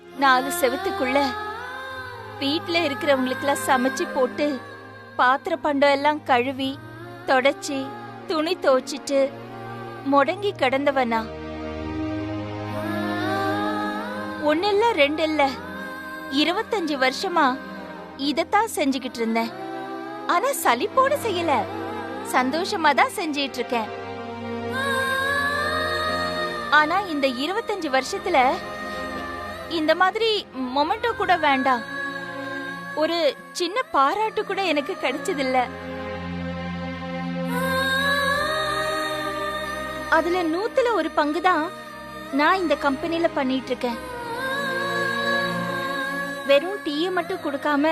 4 செவத்துக்குள்ள வீட்ல இருக்கிறவங்களுக்கெல்லாம் சமைச்சு போட்டு பாத்திர பண்டம் எல்லாம் கழுவி தொடச்சி துணி துவைச்சிட்டு முடங்கி கிடந்தவனா? ஒன்னு இல்ல 2 இல்ல 25 வருஷமா இதத்தான் செஞ்சுக்கிட்டு இருந்தேன். ஆனா சலிப்போட செய்யல, சந்தோஷமா தான் செஞ்சிட்டு இருக்கேன். ஆனா இந்த 25 வருஷத்துல இந்த மாதிரி மொமெண்டோ கூட வேண்டாம், ஒரு சின்ன பாராட்டு கூட எனக்கு கிடைச்சதில்ல. அதுல 100ல ஒரு பங்கு தான் நான் இந்த கம்பெனில பண்ணிட்டு இருக்கேன். வெறும் டீயை மட்டும் கொடுக்காம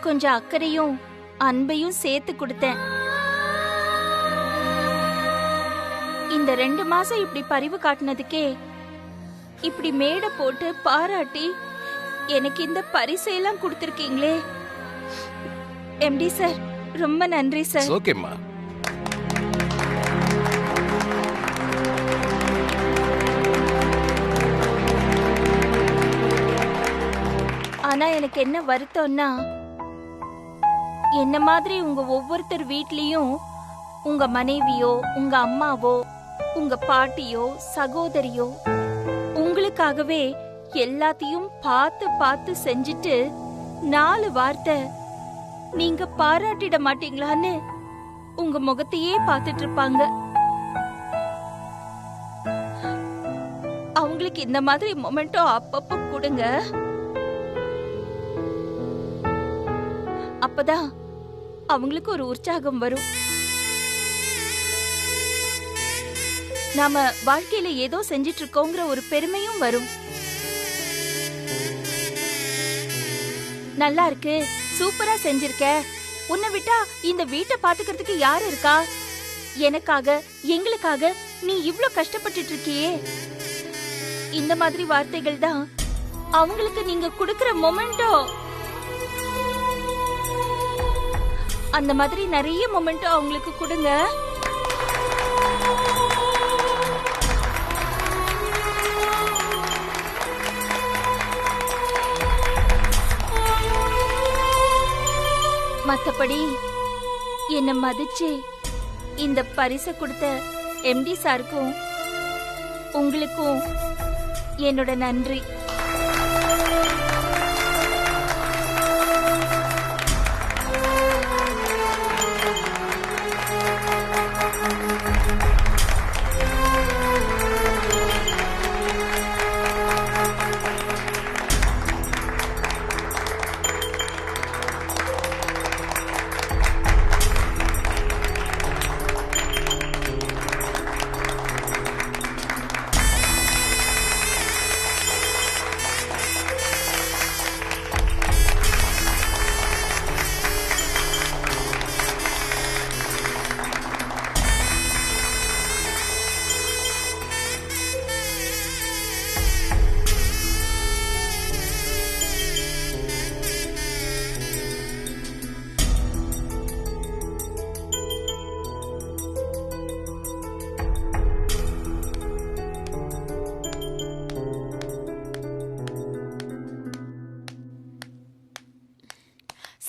கொஞ்சம் அக்கறையும் அன்பையும் சேர்த்து கொடுத்தேன். இந்த 2 மாசம் இப்படி பரிவு காட்டினதுக்கே இப்படி மேடை போட்டு பாராட்டி எனக்கு இந்த பரிசையெல்லாம் கொடுத்திருக்கீங்களே. எம்டி சார், ரொம்ப நன்றி சார். ஓகேம்மா. ஆனா எனக்கு என்ன வருத்தம்னா, என்ன மாதிரி உங்க ஒவ்வொருத்தர் வீட்லயும் உங்க மனைவியோ உங்க அம்மாவோ உங்க பாட்டியோ சகோதரியோ உங்களுக்காகவே எல்லாத்தையும் பார்த்து பார்த்து செஞ்சுட்டு 4 வார்த்தை நீங்க பாராட்டிட மாட்டீங்களான்னு உங்க முகத்தையே பார்த்துட்டு இருப்பாங்க. அவங்களுக்கு இந்த மாதிரி மொமெண்டோ அப்பப்போ கொடுங்க. அப்பதான் அவங்களுக்கு ஒரு உற்சாகம் வரும். நாம வாழ்க்கையில ஏதோ செஞ்சிட்டு இருக்கோங்கிற ஒரு பெருமையும் வரும். நல்லா இருக்கு, சூப்பரா செஞ்சிருக்க, உன்னை விட்டா இந்த வீட்டை பாத்துக்கிறதுக்கு யாரு இருக்கா, எனக்காக எங்களுக்காக நீ இவ்ளோ கஷ்டப்பட்டுட்டு இருக்கியே, இந்த மாதிரி வார்த்தைகள் தான் அவங்களுக்கு நீங்க கொடுக்கிற மொமெண்டோ. அந்த மாதிரி நிறைய மொமெண்டோ அவங்களுக்கு கொடுங்க. மத்தபடி என்ன மதிச்சு இந்த பரிசை கொடுத்த எம்டி சாருக்கும் உங்களுக்கும் என்னோட நன்றி.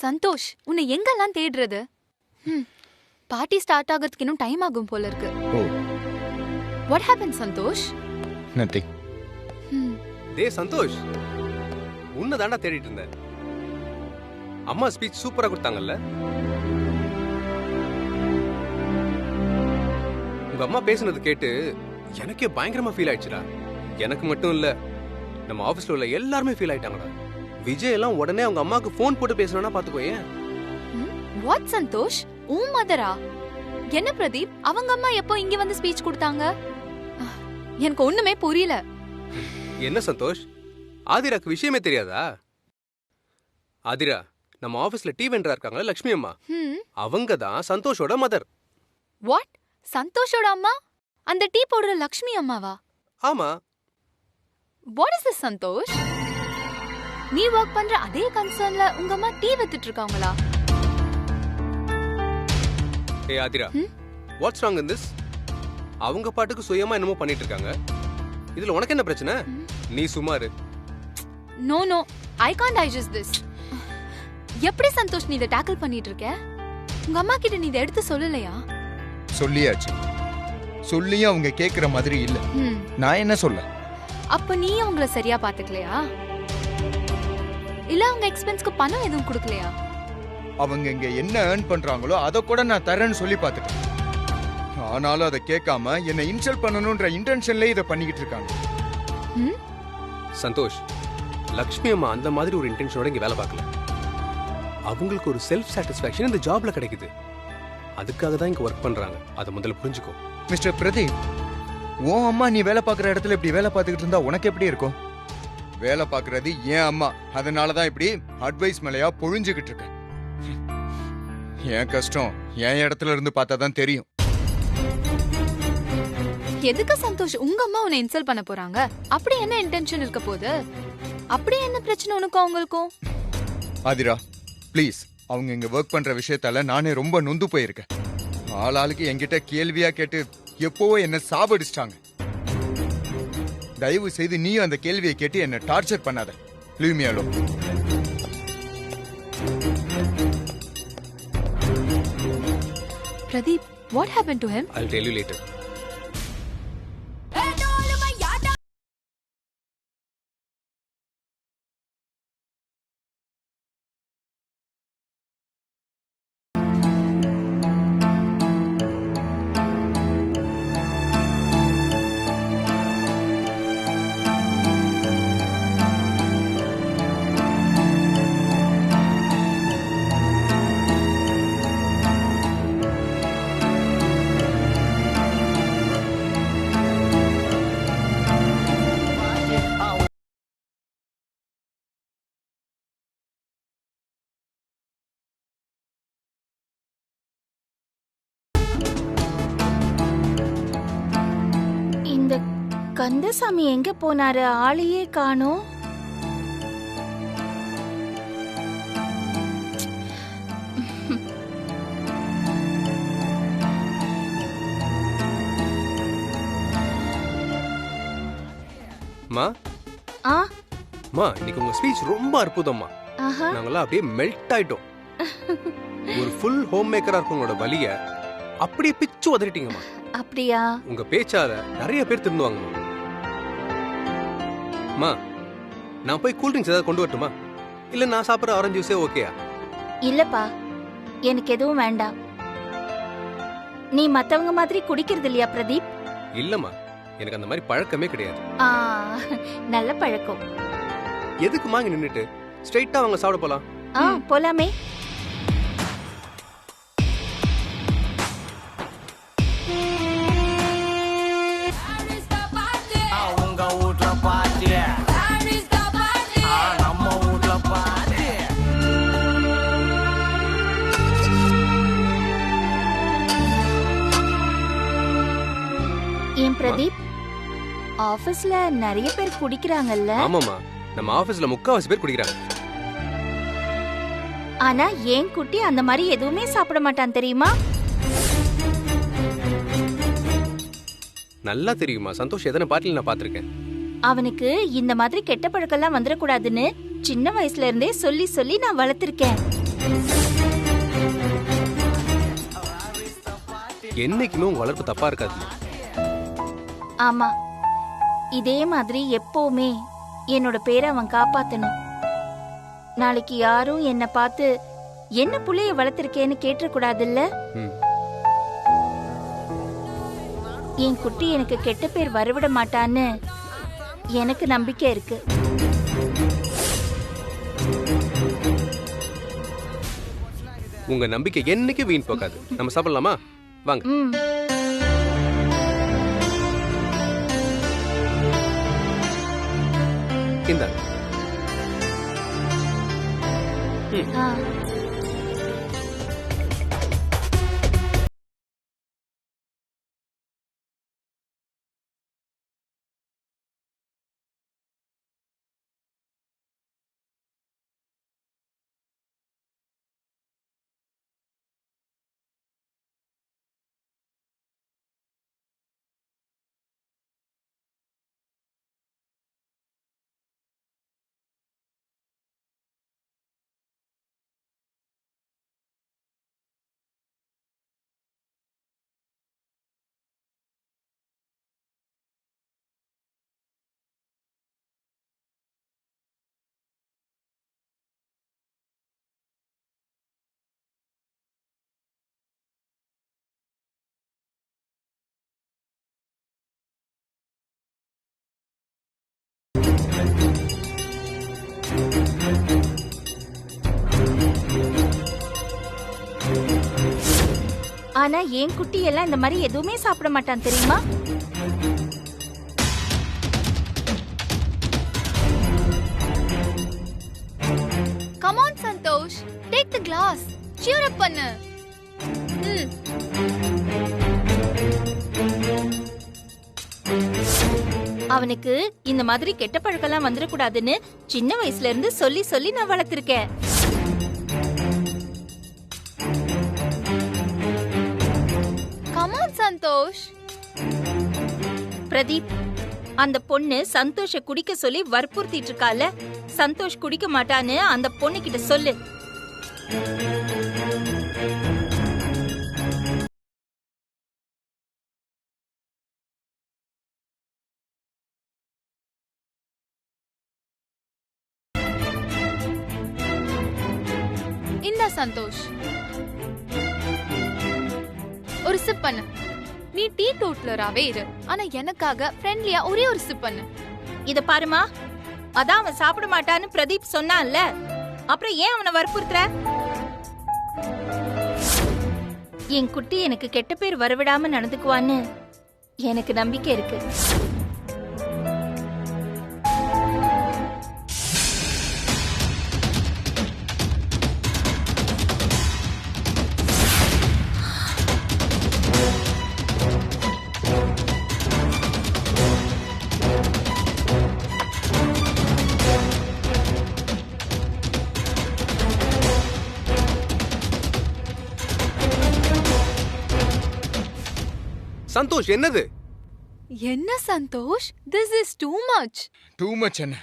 சந்தோஷ், உன்னை எங்கெல்லாம் தேடுறது? பார்ட்டி ஸ்டார்ட் ஆகிறதுக்கு இன்னும் டைம் ஆகும் போல இருக்கு. What happened, Santhosh? Nothing. டேய் சந்தோஷ், உன்னை தாண்டா தேடிட்டு இருந்தேன். அம்மா ஸ்பீச் சூப்பரா கொடுத்தாங்கல்ல? உங்க அம்மா பேசுனது கேட்டு எனக்கே பயங்கரமா ஃபீல் ஆயிடுச்சுடா. எனக்கு மட்டும் இல்ல, நம்ம ஆபீஸ்ல உள்ள எல்லாருமே ஃபீல் ஆயிட்டாங்கடா. விஜய் எல்லாம் உடனே அவங்க அம்மாக்கு போன் போட்டு பேசணும்னா பாத்துக்கோயே. வாட் சந்தோஷ், உன் மதரா? என்ன பிரதீப், அவங்க அம்மா எப்போ இங்க வந்து ஸ்பீச் கொடுத்தாங்க? எனக்கு ஒண்ணுமே புரியல. என்ன சந்தோஷ், ஆதிராக்கு விஷயமே தெரியாதா? ஆதிரா நம்ம ஆபீஸ்ல டீ வெண்டரா இருக்காங்கல்ல, லட்சுமி அம்மா, அவங்க தான் சந்தோஷோட மதர். வாட்? சந்தோஷோட அம்மா அந்த டீ போடுற லட்சுமி அம்மாவா? ஆமா. What is this Santosh? நீ வர்க் பண்ற அதே கன்சர்ன்ல உங்க அம்மா டீ வித்துட்டு இருக்காங்களா? ஏய் Aadhira, what's wrong in this? அவங்க பாட்டுக்கு சுயமா என்னமோ பண்ணிட்டு இருக்காங்க. இதுல உனக்கு என்ன பிரச்சனை? நீ சுமாரு. No no, I can't digest this. எப்படி சந்தோஷ் நீ இதை டேக்கிள் பண்ணிட்டு இருக்க? உங்க அம்மா கிட்ட நீ இதை எடுத்து சொல்லலையா? சொல்லியாச்சு. சொல்லியும் அவங்க கேக்குற மாதிரி இல்ல. நான் என்ன சொல்ல? அப்ப நீ அவங்கள சரியா பாத்துக்கலையா? இல்ல அவங்க எக்ஸ்பென்ஸ்க்கு பணம் எதுவும் கொடுக்கலையா? அவங்க இங்க என்ன ஏர்ன் பண்றாங்களோ அதை கூட நான் தரேன்னு சொல்லி பார்த்துட்டேன். ஆனாலும் அதை கேட்காம என்ன இன்சல்ட் பண்ணணும்ன்ற இன்டென்ஷன்ல இதை பண்ணிக்கிட்டு இருக்காங்க. சந்தோஷ், லக்ஷ்மி அம்மா அந்த மாதிரி ஒரு இன்டென்ஷனோட இங்க வேலை பார்க்கல. அவங்களுக்கு ஒரு செல்ஃப் சாட்டிஸ்ஃபேக்ஷன் இந்த ஜாப்ல கிடைக்குது. அதுக்காக தான் இங்க ஒர்க் பண்றாங்க. அதை முதல்ல புரிஞ்சுக்கோ. மிஸ்டர் பிரதீப், உன் அம்மா நீ வேலை பார்க்குற இடத்துல இப்படி வேலை பார்த்துக்கிட்டு இருந்தா உனக்கு எப்படி இருக்கும்? வேலை பார்க்கறது ஏன் அம்மா, அதனாலதான் இப்படி அட்வைஸ் மேலையா பொழிஞ்சுக்கிட்டு இருக்கேன். என் கஷ்டம் என் இடத்துல இருந்து பார்த்தா தான் தெரியும். எதுக்கு சந்தோஷ் உங்க அம்மா உன்னை இன்சல்ட் பண்ண போறாங்க? அப்படி என்ன இன்டென்ஷன் இருக்க போகுது? அப்படி என்ன பிரச்சனை உனக்கும் அவங்களுக்கும்? ஆதிரா ப்ளீஸ், அவங்க இங்க ஒர்க் பண்ற விஷயத்தால நானே ரொம்ப நொந்து போயிருக்கேன். ஆளாளுக்கு என்கிட்ட கேள்வியா கேட்டு எப்போவோ என்ன சாவடிச்சிட்டாங்க. தயவு செய்து நீயும் அந்த கேள்வியை கேட்டு என்ன டார்ச்சர் பண்ணாத. Leave me alone. Pradeep, what happened to him? I'll tell you later. இந்த கந்தசாமி எங்க போனாரு? ஆளையே காணோம். மா ஆ மா, இன்னைக்கு உங்க ஸ்பீச் ரொம்ப அற்புதம்மா. ஆஹா. நாங்கெல்லாம் அப்படியே மெல்ட் ஆயிட்டோம். ஒரு ஃபுல் ஹோம் மேக்கரா இருக்கவங்களோட வலிய அப்படியே பிச்சு உதறிட்டீங்கம்மா. அப்படியா? உங்க பேச்சால நிறைய பேர் திருந்துவாங்கம்மா. மா, நான் போய் கூல் ட்ரிங்க்ஸ் ஏதாவது கொண்டு வரட்டுமா? இல்ல நான் சாப்பிட்ற ஆரஞ்சு ஜூஸே ஓகேயா? இல்லப்பா, எனக்கு எதுவும் வேண்டாம். நீ மத்தவங்க மாதிரி குடிக்கிறது இல்லையா பிரதீப்? இல்லம்மா, எனக்கு அந்த மாதிரி பழக்கமே கிடையாது. ஆ, நல்ல பழக்கம். எதுக்குமா இங்க நின்னுட்டு ஸ்ட்ரைட்டா அவங்க சாப்பிட போலாம். போலாமே. ஏன் பிரதீப், ஆபீஸ்ல நிறைய பேர் குடிக்கிறாங்கல்ல? ஆமாமா, நம்ம ஆபீஸ்ல 3/4 பேர் குடிக்கிறாங்க. ஆனா ஏன் குட்டி அந்த மாதிரி எதுவுமே சாப்பிட மாட்டான் தெரியுமா? நல்லா தெரியுமா, சந்தோஷ் எதன பாட்டில நான் பாத்திருக்கேன். அவனுக்கு இந்த மாதிரி கெட்ட பழக்கம்லாம் வந்துடக்கூடாதுன்னு சின்ன வயசுல இருந்தே சொல்லி சொல்லி நான் வளர்த்திருக்கேன். என்னைக்குமே உங்க வளர்ப்பு தப்பா இருக்காது. ஆமா, இதே மாதிரி எப்பவுமே என்னோட பேரை அவன் காப்பாத்தணும். நாளைக்கு யாரும் என்ன பார்த்து என்ன புள்ளைய வளர்த்திருக்கேன்னு கேட்டக்கூடாதுல்ல. என் குட்டி எனக்கு கெட்ட பேர் வரவிட மாட்டான்னு எனக்கு நம்பிக்கை இருக்கு. உங்க நம்பிக்கை என்னைக்கு வீண் போகாது. நம்ம சாப்பிடலாமா? வாங்க. இந்தாங்க. ஆ ஆனா என் குட்டி எல்லாம் இந்த மாதிரி எதுவுமே சாப்பிட மாட்டான் தெரியுமா? Come on Santosh, take the glass, cheer up பண்ணு. அவனுக்கு இந்த மாதிரி கெட்ட பழக்கம்லாம் வந்துடக்கூடாதுன்னு சின்ன வயசுல இருந்து சொல்லி சொல்லி நான் வளர்த்திருக்கேன். Come on Santhosh. பிரதீப், அந்த பொண்ணு சந்தோஷ குடிக்க சொல்லி வற்புறுத்திட்டு இருக்கால, சந்தோஷ் குடிக்க மாட்டான்னு அந்த பொண்ணு கிட்ட சொல்லு. இந்த சந்தோஷ் ஒரு சிப் பண்ணு. நீ டீ டோட்லராவே இரு, ஆனா எனக்காக ஃப்ரெண்ட்லியா ஒரே ஒரு சிப் பண்ணு. இத பாருமா, அதான் அவன் சாப்பிட மாட்டான்னு பிரதீப் சொன்னான்ல, அப்புறம் ஏன் அவனை வற்புறுத்துற? என் குட்டி எனக்கு கெட்ட பேர் வரவிடாம நடந்துக்குவான்னு எனக்கு நம்பிக்கை இருக்கு. சந்தோஷ், என்னது? என்ன Santosh, this is too much. Too much என்ன,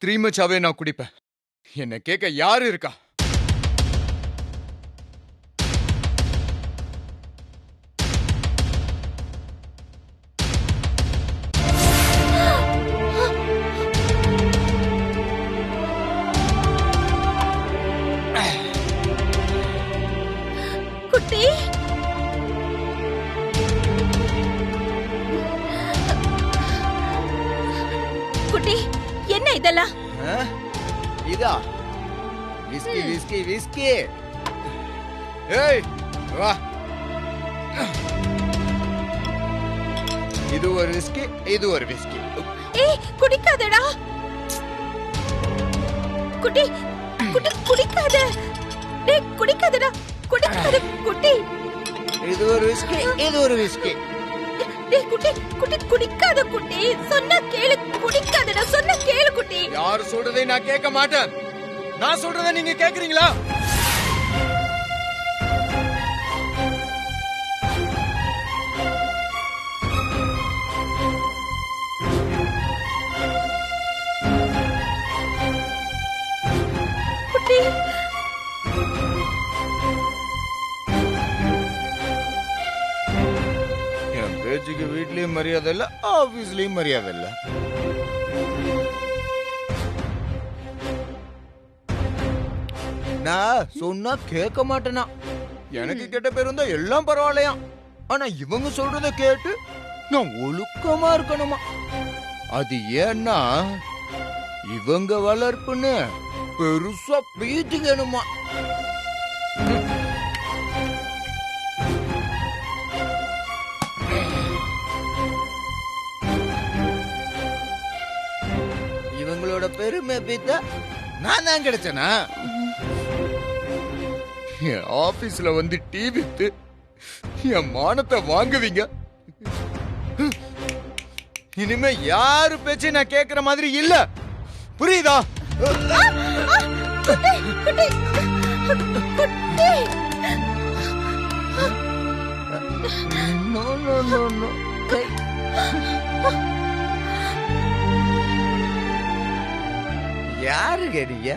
3 மச்சாவே நான் குடிப்பேன். என்ன கேட்க யாரு இருக்கா? குட்டி, குட்டி, என்ன இதெல்லாம்? இதா விஸ்கி விஸ்கி விஸ்கி. ஏய் வா, இது ஒரு விஸ்கி, இது ஒரு விஸ்கி. ஏய் குடிக்காதடா குட்டி, குட்டி குடிக்காத. டேய் குடிக்காதடா, குடிக்காத குட்டி. இது ஒரு விஸ்கி, இது ஒரு விஸ்கி. டேய் குட்டி, குட்டி குடிக்காத குட்டி. சொன்னா கேளு, குடிக்காதடா, சொன்னா கேளு குட்டி. யார் சொல்றதை நான் கேட்க மாட்டேன். நான் சொல்றதை நீங்க கேக்குறீங்களா? குட்டி, என் பேச்சுக்கு வீட்லயும் மரியாதை இல்ல, ஆபீஸ்லயும் மரியாதை இல்ல. நான் சொன்னா கேட்க மாட்டேனா? எனக்கு கெட்ட பேர் இருந்தா எல்லாம் பரவாயில்லையா, ஆனா இவங்க சொல்றத கேட்டு நான் ஒழுக்கமா இருக்கணுமா? அது ஏன்னா இவங்க வளர்ப்புன்னு பெருசா பீச்சுக்கணுமா? இவங்களோட பெருமை பீத்த நான் தான் கிடைச்சனா? என் ஆபீஸ்ல வந்து டீ வித்து என் மானத்தை வாங்குவீங்க. இனிமே யாரு பேச்சு நான் கேக்குற மாதிரி இல்ல, புரியுதா? குட்டி, குட்டி, குட்டி. No, no, no, no. யாரு கேட்டீங்க?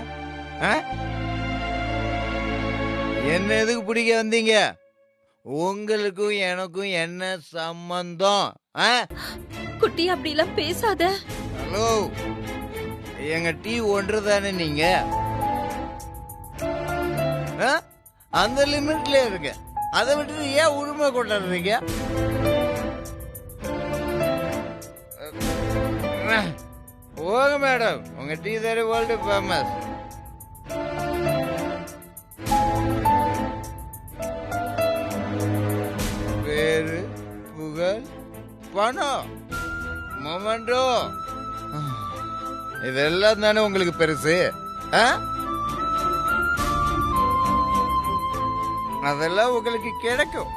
என்ன எதுக்கு பிடிக்க வந்தீங்க? உங்களுக்கும் எனக்கும் என்ன சம்பந்தம்? குட்டி அப்படிலாம் பேசாத. ஹலோ, எங்க டீ ஒன்று தானே நீங்க? அந்த லிமிட்ல இருக்க, அதை விட்டு ஏன் உரிமை கொண்டாடுறீங்க? போங்க மேடம், உங்க டீ தானே வேர்ல்டு ஃபேமஸ். பணம், மொமெண்டோ, இதெல்லாம் தானே உங்களுக்கு பெருசு. அதெல்லாம் உங்களுக்கு கிடைக்கும்.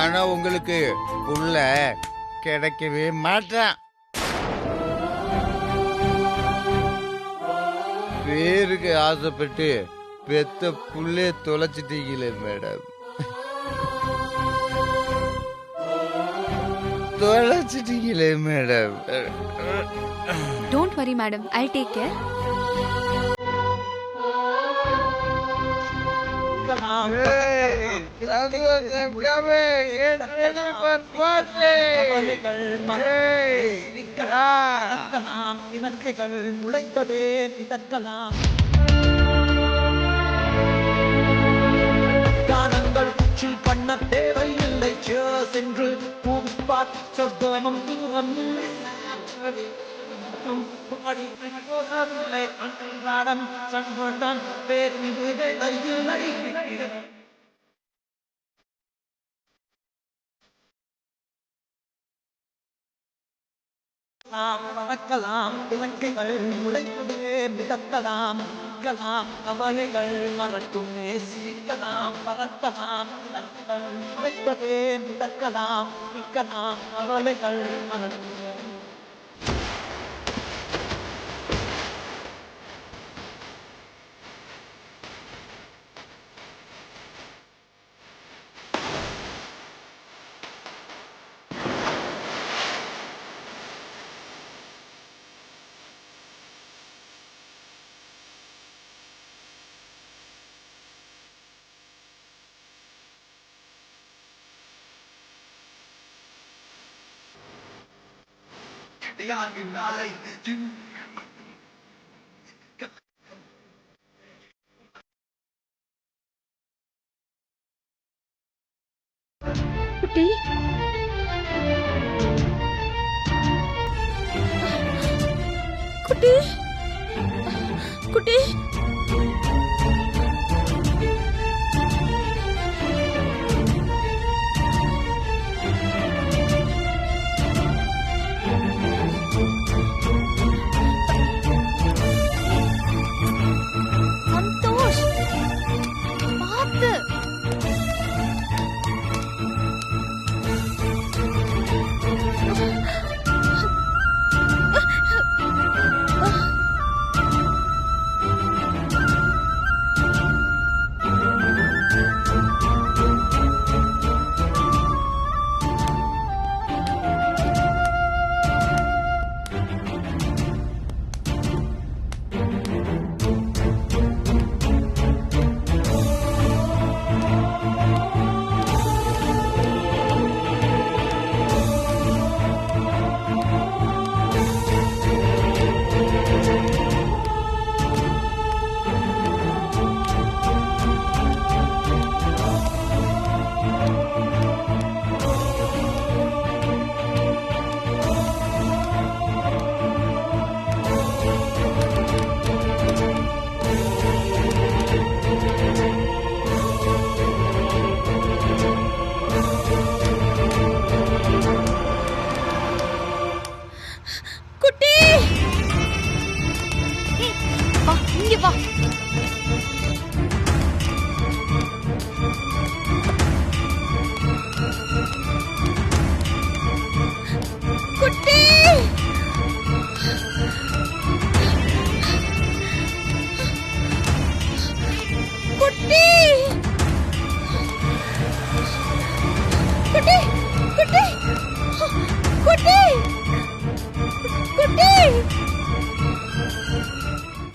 ஆனா உங்களுக்கு உள்ள கிடைக்கவே மாட்டான். பேருக்கு ஆசைப்பட்டு பெத்த புள்ளே தொலைச்சிட்டீங்களே மேடம், தொலைச்சிட்டீங்களே madam. Don't worry madam, I take care. கானங்கள் பண்ண தேவையில்லை சென்று சொர்க்கமும் பறக்கலாம், இலங்கைகள் முளைப்பதே மிதக்கலாம், கவலைகள் மறக்கும் நேசிக்கலாம், பறக்கலாம், முளைப்பதே மிதக்கலாம், கவலைகள் மறக்கும். குட்டி, குட்டி, குட்டி. சந்தோஷ், பார்த்து. குட்டி, வா, இங்க வா.